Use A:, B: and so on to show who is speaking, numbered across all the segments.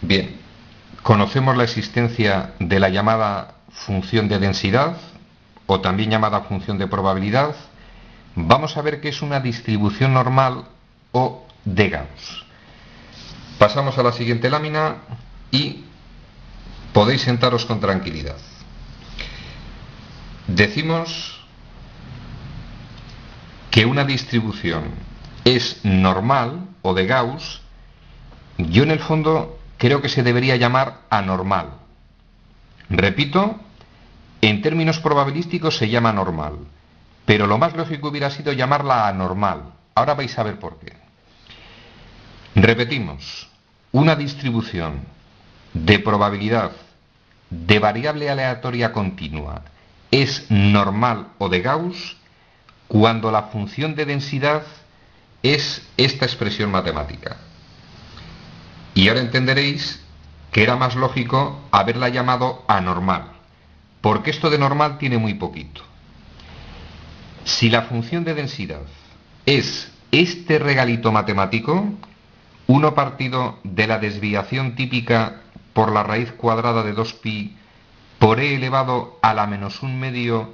A: Bien, conocemos la existencia de la llamada función de densidad, o también llamada función de probabilidad. Vamos a ver qué es una distribución normal o de Gauss. Pasamos a la siguiente lámina y podéis sentaros con tranquilidad. Decimos que una distribución es normal o de Gauss. Yo en el fondo creo que se debería llamar anormal. Repito, en términos probabilísticos se llama normal, pero lo más lógico hubiera sido llamarla anormal. Ahora vais a ver por qué. Repetimos, una distribución de probabilidad de variable aleatoria continua es normal o de Gauss cuando la función de densidad es esta expresión matemática. Y ahora entenderéis que era más lógico haberla llamado anormal, porque esto de normal tiene muy poquito. Si la función de densidad es este regalito matemático, 1 partido de la desviación típica por la raíz cuadrada de 2pi por e elevado a la menos 1/2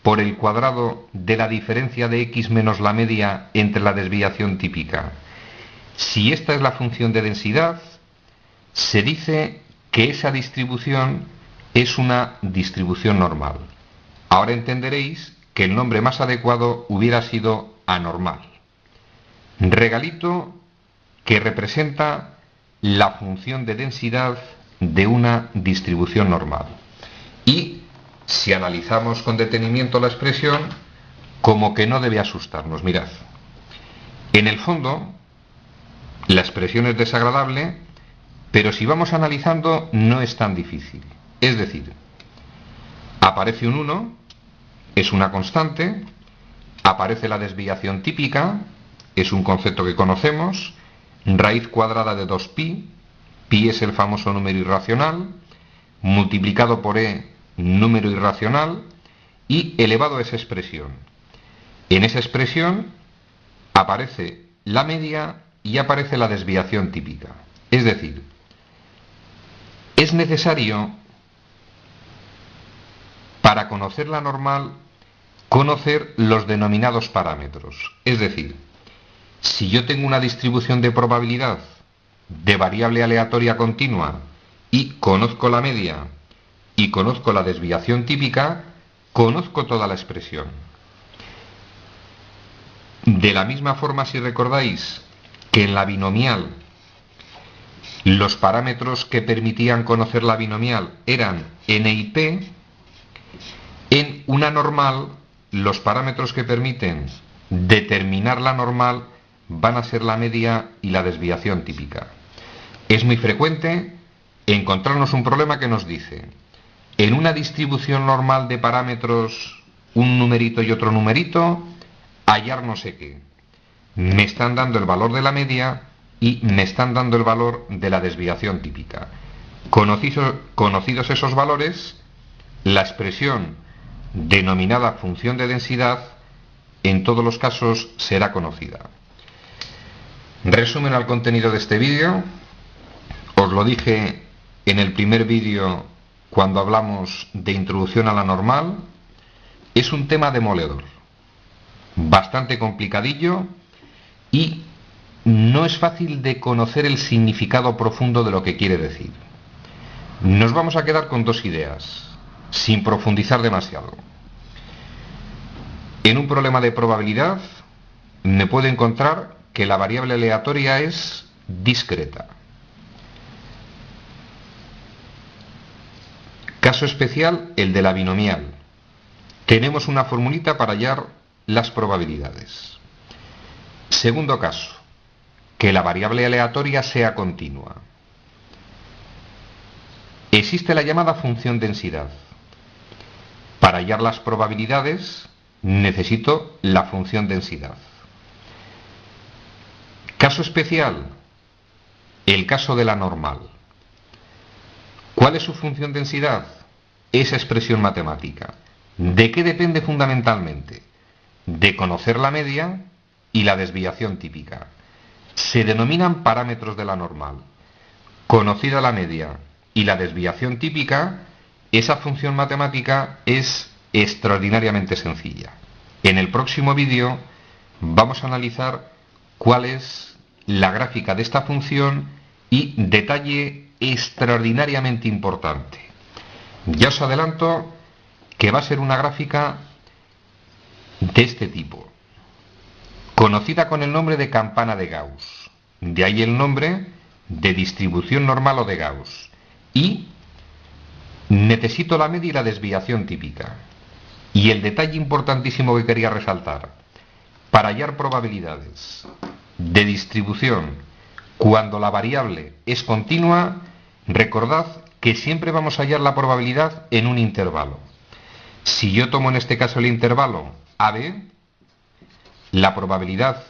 A: por el cuadrado de la diferencia de x menos la media entre la desviación típica. Si esta es la función de densidad, se dice que esa distribución es una distribución normal. Ahora entenderéis que el nombre más adecuado hubiera sido anormal. Regalito que representa la función de densidad de una distribución normal. Y si analizamos con detenimiento la expresión, como que no debe asustarnos. Mirad, en el fondo la expresión es desagradable, pero si vamos analizando no es tan difícil. Es decir, aparece un 1, es una constante, aparece la desviación típica, es un concepto que conocemos, raíz cuadrada de 2pi, pi es el famoso número irracional, multiplicado por e, número irracional, y elevado a esa expresión. En esa expresión aparece la media y aparece la desviación típica. Es decir, es necesario, para conocer la normal, conocer los denominados parámetros. Es decir, si yo tengo una distribución de probabilidad de variable aleatoria continua y conozco la media y conozco la desviación típica, conozco toda la expresión. De la misma forma, si recordáis que en la binomial los parámetros que permitían conocer la binomial eran n y p, en una normal los parámetros que permiten determinar la normal van a ser la media y la desviación típica. Es muy frecuente encontrarnos un problema que nos dice, en una distribución normal de parámetros, un numerito y otro numerito, hallar no sé qué. Me están dando el valor de la media y me están dando el valor de la desviación típica. Conocidos esos valores, la expresión denominada función de densidad en todos los casos será conocida. Resumen al contenido de este vídeo. Os lo dije en el primer vídeo cuando hablamos de introducción a la normal. Es un tema demoledor, bastante complicadillo, y no es fácil de conocer el significado profundo de lo que quiere decir. Nos vamos a quedar con dos ideas, sin profundizar demasiado. En un problema de probabilidad me puedo encontrar que la variable aleatoria es discreta. Caso especial, el de la binomial. Tenemos una formulita para hallar las probabilidades. Segundo caso, que la variable aleatoria sea continua. Existe la llamada función densidad. Para hallar las probabilidades necesito la función densidad. Caso especial, el caso de la normal. ¿Cuál es su función densidad? Esa expresión matemática. ¿De qué depende fundamentalmente? De conocer la media y la desviación típica. Se denominan parámetros de la normal. Conocida la media y la desviación típica, esa función matemática es extraordinariamente sencilla. En el próximo vídeo vamos a analizar cuál es la gráfica de esta función y detalle extraordinariamente importante. Ya os adelanto que va a ser una gráfica de este tipo, conocida con el nombre de campana de Gauss. De ahí el nombre de distribución normal o de Gauss. Y necesito la media y la desviación típica. Y el detalle importantísimo que quería resaltar: para hallar probabilidades de distribución cuando la variable es continua, recordad que siempre vamos a hallar la probabilidad en un intervalo. Si yo tomo en este caso el intervalo AB, la probabilidad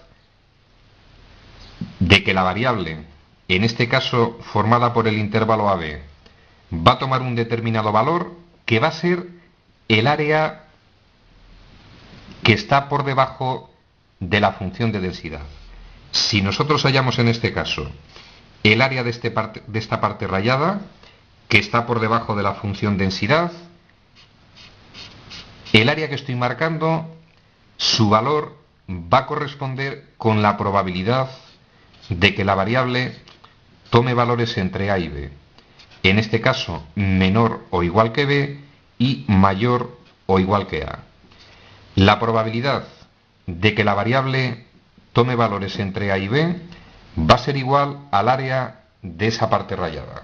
A: de que la variable, en este caso formada por el intervalo AB, va a tomar un determinado valor que va a ser el área que está por debajo de la función de densidad. Si nosotros hallamos en este caso el área de esta parte rayada, que está por debajo de la función densidad, el área que estoy marcando, su valor va a corresponder con la probabilidad de que la variable tome valores entre A y B. En este caso, menor o igual que B y mayor o igual que A. La probabilidad de que la variable tome valores entre A y B va a ser igual al área de esa parte rayada.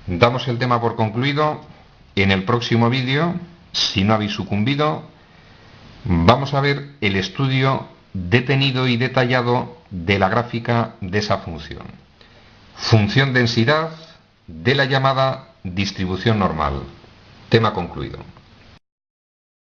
A: Damos el tema por concluido. En el próximo vídeo, si no habéis sucumbido, vamos a ver el estudio detenido y detallado de la gráfica de esa función. Función densidad de la llamada distribución normal. Tema concluido.